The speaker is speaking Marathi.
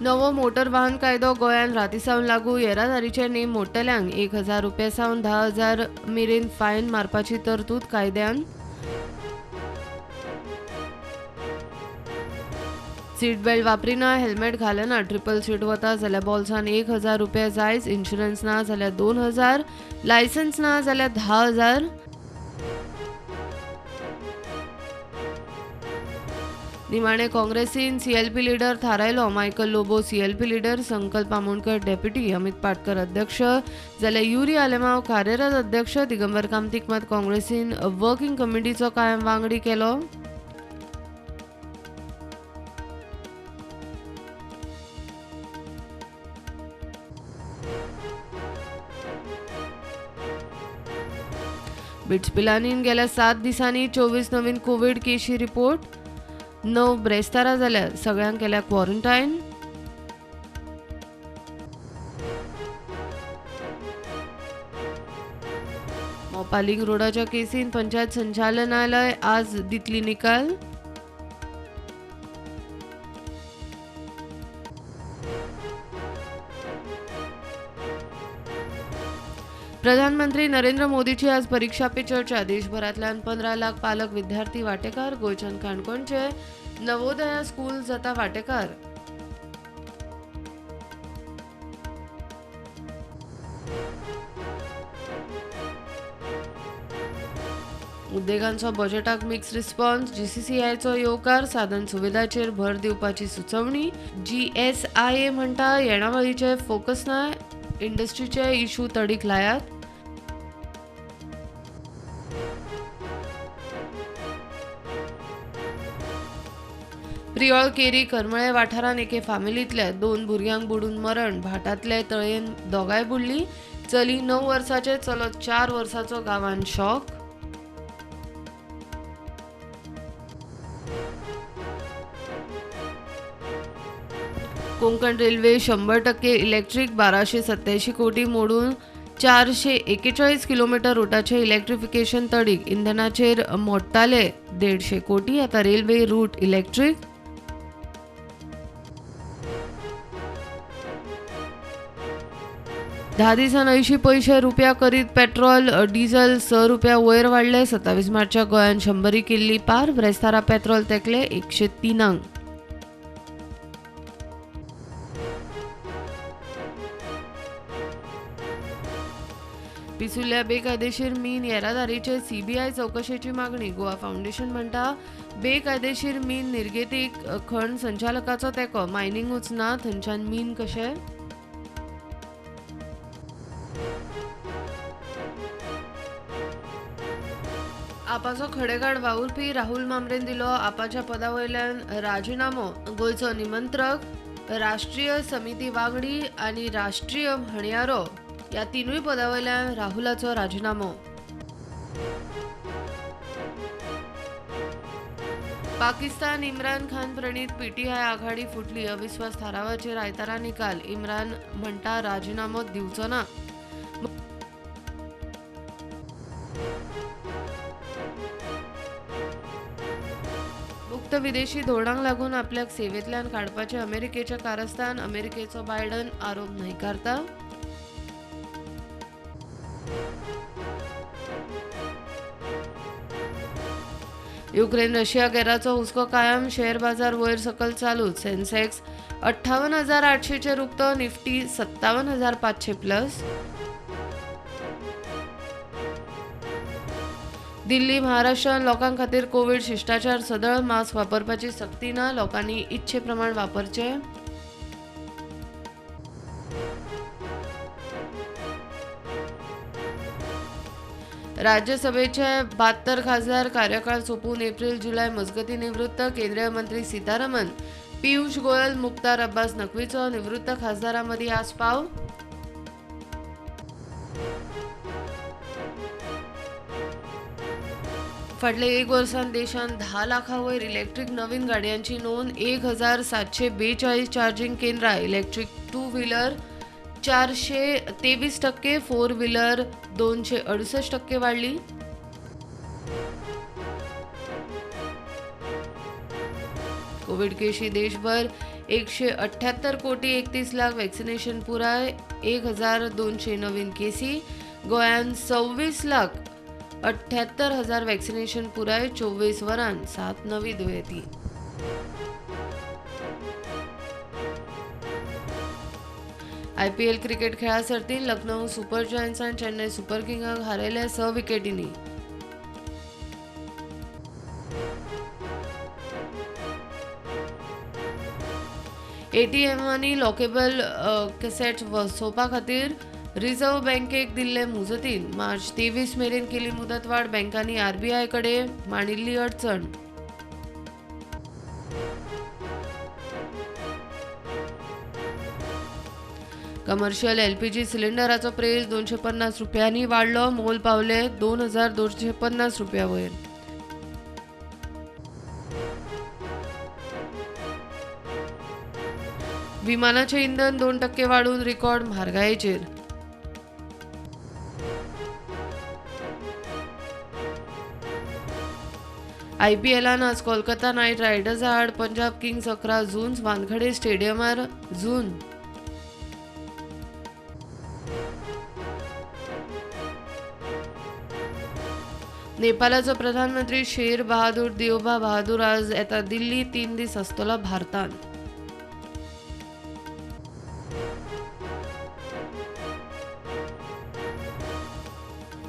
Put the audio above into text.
नवो मोटर वाहन कायदो गोंयांत रातीसावन लागू. येरादारीचे नेम मोडटल्यांक 1,000 रुपया सावन 10,000 मेरेन फायन मारपाची तरतूद कायद्यान. सीट बेल्ट वापरिना, हेल्मेट घालना, ट्रिपल सीट वता जाल्यार बॉल्सान 1,000 रुपया जायज. इन्शुरन्स ना जाल्यार 2,000, लायसन्स ना जाल्यार 10,000. निमाणे काँग्रेसीन सीएलपी लिडर थारायलो. Michael Lobo CLP leader, Sankalp Amonkar deputy, Amit Patkar अध्यक्ष जाल्यार युरी आलेमांव कार्यरत अध्यक्ष. दिगंबर कामतीक मात काँग्रेसीन वर्किंग कमिटीचो कायम वांगडी केलो. बिट्स पिलानीन गेल्या 7 दिसांनी 24 नवीन कोविड केशी रिपोर्ट. 9 ब्रेस्तारा जाल्यार, सगळ्यांक केल्या क्वॉरंटायन. मोपा लिंक रोडाच्या केसीन पंचायत संचालनालय आज दितली निकाल. प्रधानमंत्री नरेंद्र मोदीची आज परीक्षा पे चर्चा. देशभरातल्यान 15 लाख पालक विद्यार्थी वांटेकार. गोंयच्यान काणकोणचे नवोदया स्कूल जाता वांटेकार. उद्देगांचो बजेटाक मिक्स रिस्पॉन्स. जीसीसीआयचो येवकार. साधन सुविधाचेर भर दिवपाची सुचोवणी. जीएसआयए म्हणटा येणावळीचे फोकस ना, इंडस्ट्रीचे इशू तडीक लायात. प्रियोळ केरी करमळे वाठारांत एके फामिलींतल्या 2 भुरग्यांक बुडून मरण. भाटांतले तळयेन दोगांय बुडली. चली 9 वर्सांचे, चलो 4 वर्सांचो गांवांत शॉक. Konkan railway 100% electric. 1287 कोटी मोडून 441 किलोमीटर रुटाचे इलेक्ट्रिफिकेशन तडीक. इंधनाचेर मोडटाले 150 कोटी. आता रेल्वे रूट इलेक्ट्रिक. धा दिसान 80 पैसे रुपया करीत पेट्रोल डिझेल 6 रुपया वयर वाडले. 27 मार्चाक गोंयांत 100 केल्ली पार. ब्रेस्तारा पेट्रोल तेकले 103. पिसुल्ल्या बेकायदेशीर मीन येरादारीचे सीबीआय चौकशेची मागणी. गोवा फाउंडेशन म्हणटा बेकायदेशीर मीन निर्गेतीक खण संचालकाचो तेको. मायनिंगूच ना, थंयच्यान मीन कशे. आपाचो खडेगाड वावुरपी राहुल मामरेन दिलो आपाच्या पदा वयल्यान राजिनामो. गोंयचो निमंत्रक, राष्ट्रीय समिती वांगडी आनी राष्ट्रीय म्हणयारो ह्या तिनूय पदा वयल्यान राहुलाचो राजिनामो. पाकिस्तान इम्रान खान प्रणीत पीटीआय आघाडी फुटली. अविश्वास थारावाचेर आयतारा निकाल. इम्रान म्हणटा राजिनामो दिवचो ना. मुक्त विदेशी धोरणांक लागून आपल्याक सेवेंतल्यान काडपाचे अमेरिकेचे कारस्थान. अमेरिकेचो बायडन आरोप न्हयकारता. युक्रेन रशिया गॅराचो हुस्को कायम. शेअर बाजार वयर सकल चालूच. सेन्सेक्स 58,800 चेर उक्तो. Nifty 57,500 plus. दिल्ली महाराष्ट्रात लोकां खातीर कोविड शिश्टाचार सदळ. मास्क वापरपाची सक्ती ना, लोकांनी इच्छे प्रमाण वापरचे. राज्यसभेचे 72 खासदार कार्यकाळ सोंपून एप्रिल जुलय मजगती निवृत्त. केंद्रीय मंत्री सीतारामन, पियुष गोयल, मुख्तार अब्बास नक्वीचो निवृत्त खासदारां मदीं आस्पाव. फाटल्या 1 वर्सान देशांत 10 लाखां वयर इलेक्ट्रीक नवीन गाडयांची नोंद. 1,742 चार्जिंग केंद्रां. इलेक्ट्रीक 2 व्हीलर 423%, 4 व्हीलर 268% वाढली. कोविड केशी देशभर 178,31,00,000 वॅक्सिनेशन पुराय. 1,200 नवीन केसी. गोंयांत 26,78,000 वॅक्सिनेशन पुराय. 24 वरांत 7 नवी दुयेंती. IPL क्रिकेट खेळा सर्तीत लखनौ सुपर जायंट्सान चेन्नई सुपर किंग्साक हारयले 6 विकेटींनी. ATMांनी लॉकेबल कॅसेट्स वसोवपा खातीर रिझर्व्ह बँकेक दिल्ले मुजतीन मार्च 23 मेरेन केली मुदतवाड. बँकांनी RBI कडेन मांडिल्ली अडचण. कमर्शियल LPG सिलिंडराचो प्रेस 250 रुपयांनी वाडलो. मोल पावले 2,250 रुपया वयर. विमानाचें इंधन 2% वाडून रिकॉर्ड म्हारगायेचेर. IPLान आज कोलकाता नायट रायडर्सा आड पंजाब किंग्स 11 जून वानखेडे स्टेडियमार जून. नेपाळाचो प्रधानमंत्री शेर बहादूर देवबा बहादूर आज येता दिल्ली 3 दीस आसतलो भारतांत.